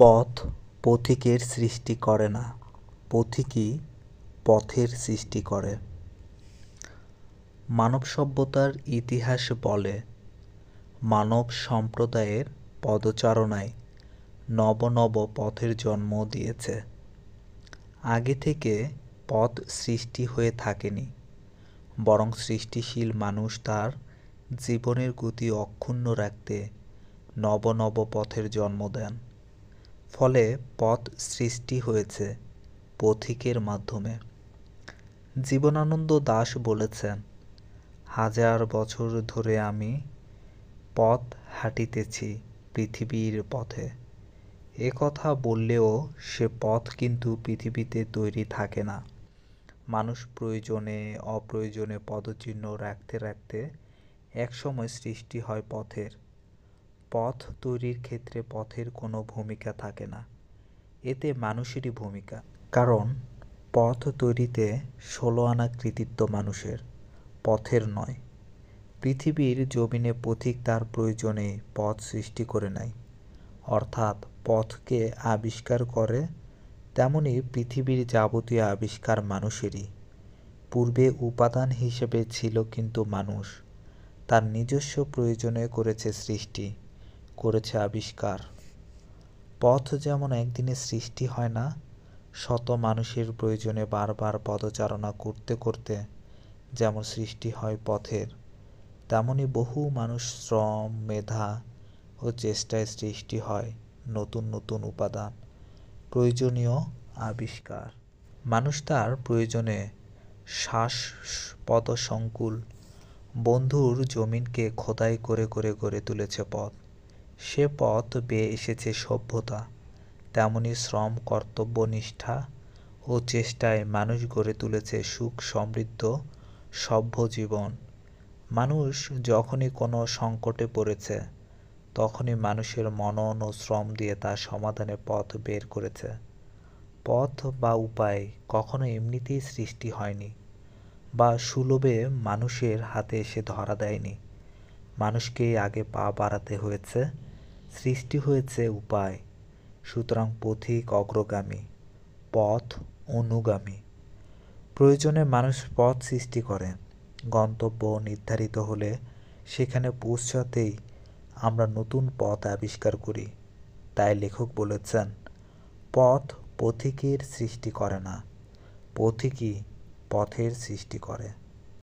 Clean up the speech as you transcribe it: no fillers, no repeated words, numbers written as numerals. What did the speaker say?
পথ পথিকের সৃষ্টি করে না, পথিকই পথের সৃষ্টি করে। মানব সভ্যতার ইতিহাস বলে, মানব সম্প্রদায়ের পদচারণায় নব নব পথের জন্ম দিয়েছে। আগে থেকে পথ সৃষ্টি হয়ে থাকেনি, বরং সৃষ্টিশীল মানুষ তার জীবনের গতি অক্ষুণ্ণ রাখতে নব নব পথের জন্ম দেন। ফলে পথ সৃষ্টি হয়েছে পথিকের মাধ্যমে। জীবনানন্দ দাশ বলেছেন, হাজার বছর ধরে আমি পথ হাঁটিতেছি পৃথিবীর পথে। এ কথা বললেও সে পথ কিন্তু পৃথিবীতে তৈরি থাকে না। মানুষ প্রয়োজনে অপ্রয়োজনে পদচিহ্ন রাখতে রাখতে একসময় সৃষ্টি হয় পথের। পথ তৈরির ক্ষেত্রে পথের কোনো ভূমিকা থাকে না, এতে মানুষেরই ভূমিকা। কারণ পথ তৈরিতে ১৬ আনা কৃতিত্ব মানুষের, পথের নয়। পৃথিবীর জমিনে পথিক তার প্রয়োজনে পথ সৃষ্টি করে নেয়, অর্থাৎ পথকে আবিষ্কার করে। তেমনি পৃথিবীর যাবতীয় আবিষ্কার মানুষেরই। পূর্বে উপাদান হিসেবে ছিল কিন্তু মানুষ তার নিজস্ব প্রয়োজনে করেছে সৃষ্টি, করেছে আবিষ্কার। পথ যেমন একদিনে সৃষ্টি হয় না, শত মানুষের প্রয়োজনে বারবার পদচারণা করতে করতে যেমন সৃষ্টি হয় পথের, তেমনি বহু মানুষ শ্রম, মেধা ও চেষ্টায় সৃষ্টি হয় নতুন নতুন উপাদান, প্রয়োজনীয় আবিষ্কার। মানুষ তার প্রয়োজনে শ্বাসপদসংকুল বন্ধুর জমিনকে খোদাই করে করে গড়ে তুলেছে পথ। সে পথ বেয়ে এসেছে সভ্যতা। তেমনি শ্রম, কর্তব্যনিষ্ঠা ও চেষ্টায় মানুষ গড়ে তুলেছে সুখ সমৃদ্ধ সভ্য জীবন। মানুষ যখনই কোনো সংকটে পড়েছে, তখনই মানুষের মনন ও শ্রম দিয়ে তার সমাধানের পথ বের করেছে। পথ বা উপায় কখনো এমনিতেই সৃষ্টি হয়নি বা সুলভে মানুষের হাতে এসে ধরা দেয়নি। মানুষকেই আগে পা বাড়াতে হয়েছে, সৃষ্টি হয়েছে উপায়। সুতরাং পথিক অগ্রগামী, পথ অনুগামী। প্রয়োজনে মানুষ পথ সৃষ্টি করে। গন্তব্য নির্ধারিত হলে সেখানে পৌঁছাতেই আমরা নতুন পথ আবিষ্কার করি। তাই লেখক বলেছেন, পথ পথিকের সৃষ্টি করে না, পথিকই পথের সৃষ্টি করে।